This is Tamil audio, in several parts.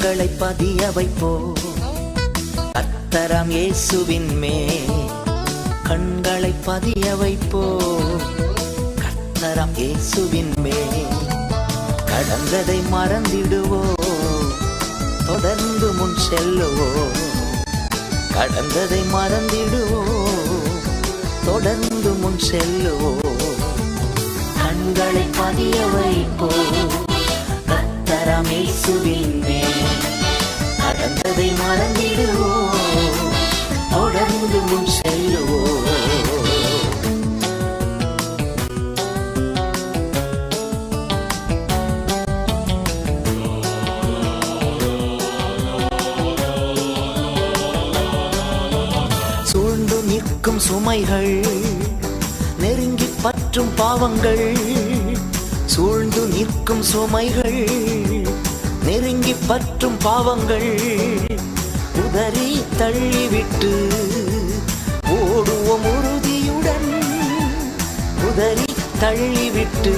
கண்களை பதிய வைப்போ கர்த்தராம் இயேசுவின் மேல் கண்களை பதிய வைப்போ கர்த்தராம் இயேசுவின் மேல் கடந்ததை மறந்திடுவோ தொடர்ந்து முன் செல்லுவோ கடந்ததை மறந்திடுவோ தொடர்ந்து முன் செல்லுவோ கண்களை பதிய வைப்போ கர்த்தராம் இயேசுவின் மேல் கடந்ததை மறந்திடுவோ தொடர்ந்து முன் செல்லுவோ சூழ்ந்து நிற்கும் சுமைகள் நெருங்கி பற்றும் பாவங்கள் சூழ்ந்து நிற்கும் சுமைகள் நெருங்கி பற்றும் பாவங்கள் உதறி தள்ளிவிட்டு ஓடுவோம் உறுதியுடன் உதறி தள்ளிவிட்டு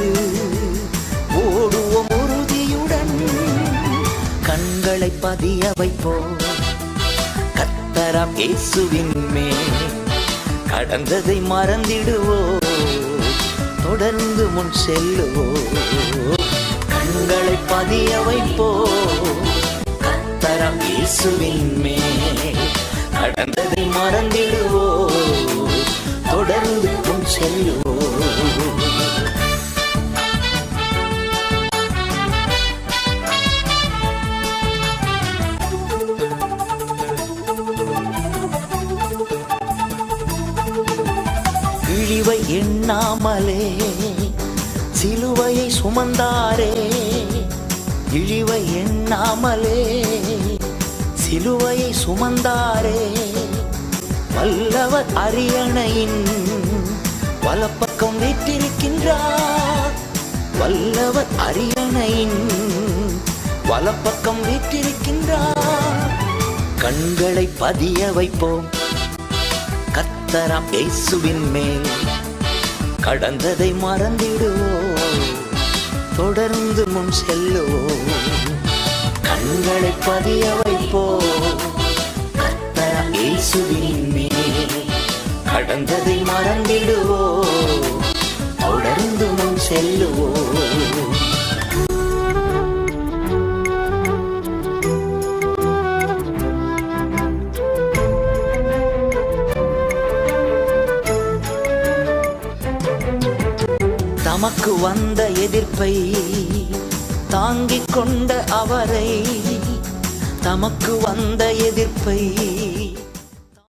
ஓடுவோம் உறுதியுடன் கண்களை பதிய வைப்போம் கர்த்தராம் இயேசுவின் மேல் கடந்ததை மறந்திடுவோ தொடர்ந்து முன் செல்லுவோ கண்களை பதிய வைப்போ கர்த்தராம் இயேசுவின் மேல் கடந்ததை மறந்திடுவோ தொடர்ந்து முன் செல்லுவோ இழிவை எண்ணாமலே சிலுவையை சுமந்தாரே இழிவை எண்ணாமலே சிலுவையை சுமந்தாரே வல்லவர் அரியணையின் வலப்பக்கம் வீற்றிருக்கின்றார் வல்லவர் அரியணையின் வலப்பக்கம் வீற்றிருக்கின்றார் கண்களை பதிய வைப்போம் கர்த்தராம் இயேசுவின் மேல் கடந்ததை மறந்திடுவோ தொடர்ந்து முன் செல்லுவோ கண்களை பதிய வைப்போ கர்த்தராம் இயேசுவின் மேல் கடந்ததை மறந்திடுவோ தொடர்ந்து முன் செல்லுவோ தமக்கு வந்த எதிர்ப்பை தாங்கிக் கொண்ட அவரை தமக்கு வந்த எதிர்ப்பை